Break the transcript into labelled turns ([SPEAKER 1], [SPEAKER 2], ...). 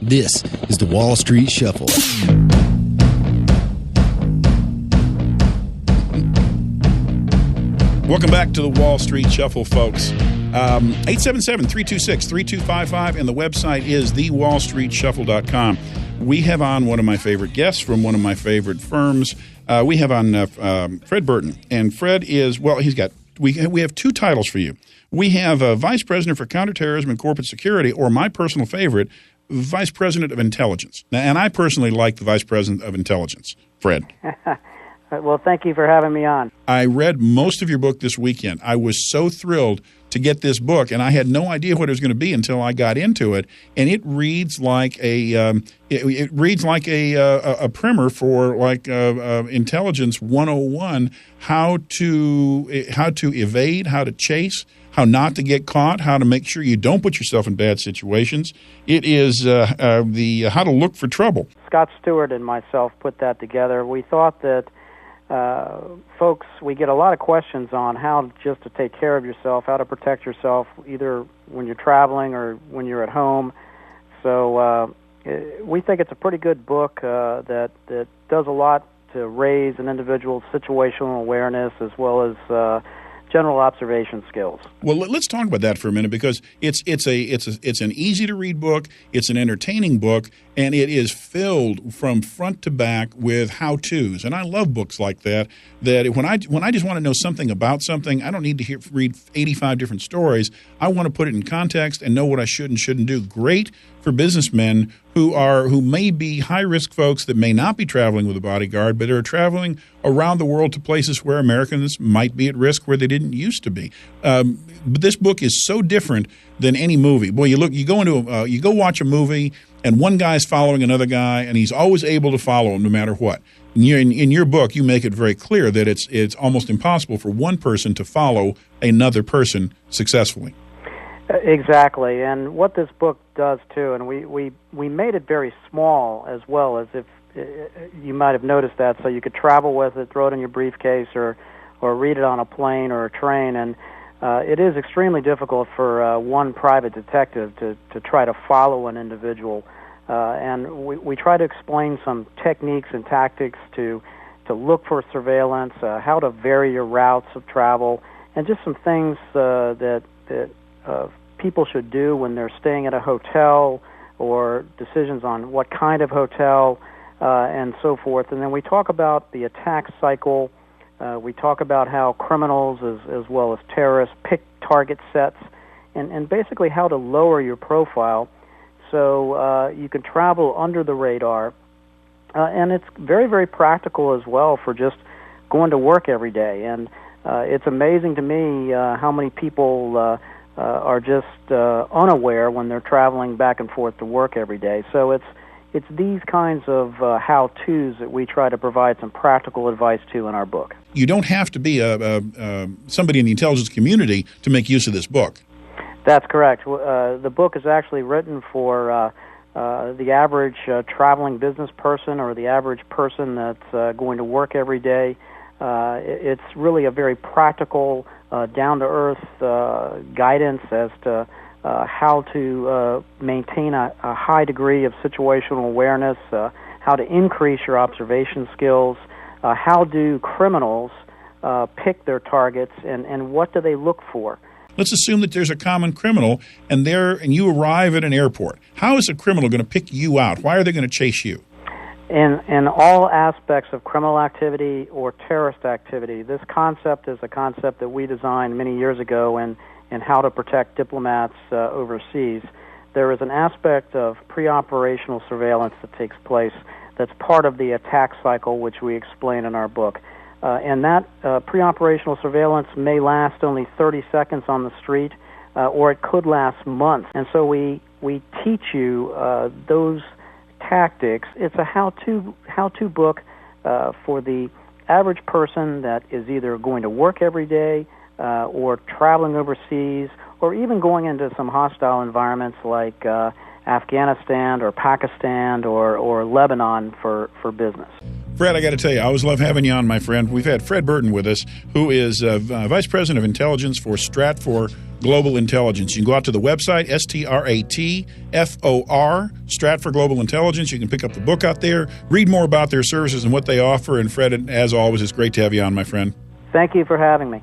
[SPEAKER 1] This is the Wall Street Shuffle.
[SPEAKER 2] Welcome back to the Wall Street Shuffle, folks. 877-326-3255, and the website is thewallstreetshuffle.com. We have on one of my favorite guests from one of my favorite firms. We have on Fred Burton, and Fred is, well, we have two titles for you. We have Vice President for Counterterrorism and Corporate Security, or my personal favorite, Vice President of Intelligence. Now, and I personally like the Vice President of Intelligence, Fred.
[SPEAKER 3] Well, thank you for having me on.
[SPEAKER 2] I read most of your book this weekend. I was so thrilled to get this book, and I had no idea what it was going to be until I got into it. And it reads like a primer for like Intelligence 101: how to evade, how to chase, how not to get caught, how to make sure you don't put yourself in bad situations. It is the how to look for trouble.
[SPEAKER 3] Scott Stewart and myself put that together. We thought that folks, we get a lot of questions on how just to take care of yourself, how to protect yourself, either when you're traveling or when you're at home. So we think it's a pretty good book that does a lot to raise an individual's situational awareness as well as general observation skills.
[SPEAKER 2] Well, let's talk about that for a minute, because it's an easy to read book, it's an entertaining book, and it is filled from front to back with how-tos. And I love books like that. That when I just want to know something about something, I don't need to read 85 different stories. I want to put it in context and know what I should and shouldn't do. Great for businessmen who may be high-risk folks that may not be traveling with a bodyguard, but are traveling around the world to places where Americans might be at risk where they didn't used to be. But this book is so different than any movie. Boy, you go watch a movie, and one guy's following another guy, and he's always able to follow him no matter what. In your book, you make it very clear that it's almost impossible for one person to follow another person successfully.
[SPEAKER 3] Exactly, and what this book does too, and we made it very small as well, as if you might have noticed that, so you could travel with it, throw it in your briefcase, or read it on a plane or a train, and it is extremely difficult for one private detective to try to follow an individual, and we try to explain some techniques and tactics to look for surveillance, how to vary your routes of travel, and just some things that people should do when they're staying at a hotel, or decisions on what kind of hotel, and so forth. And then we talk about the attack cycle. We talk about how criminals as well as terrorists pick target sets, and basically how to lower your profile so you can travel under the radar. And it's very, very practical as well for just going to work every day. And it's amazing to me how many people are just unaware when they're traveling back and forth to work every day. So it's these kinds of how-tos that we try to provide some practical advice to in our book.
[SPEAKER 2] You don't have to be somebody in the intelligence community to make use of this book.
[SPEAKER 3] That's correct. The book is actually written for the average traveling business person or the average person that's going to work every day. It's really a very practical, down-to-earth guidance as to how to maintain a high degree of situational awareness, how to increase your observation skills, how do criminals pick their targets, and what do they look for.
[SPEAKER 2] Let's assume that there's a common criminal, and you arrive at an airport. How is a criminal going to pick you out? Why are they going to chase you?
[SPEAKER 3] In all aspects of criminal activity or terrorist activity, this concept is a concept that we designed many years ago in how to protect diplomats overseas. There is an aspect of pre-operational surveillance that takes place that's part of the attack cycle, which we explain in our book. And that pre-operational surveillance may last only 30 seconds on the street, or it could last months. And so we teach you those tactics. It's a how-to book for the average person that is either going to work every day or traveling overseas, or even going into some hostile environments like Afghanistan or Pakistan or Lebanon for business.
[SPEAKER 2] Fred, I got to tell you, I always love having you on, my friend. We've had Fred Burton with us, who is Vice President of Intelligence for Stratfor Global Intelligence. You can go out to the website, Stratfor, Stratfor Global Intelligence. You can pick up the book out there, read more about their services and what they offer. And Fred, as always, it's great to have you on, my friend.
[SPEAKER 3] Thank you for having me.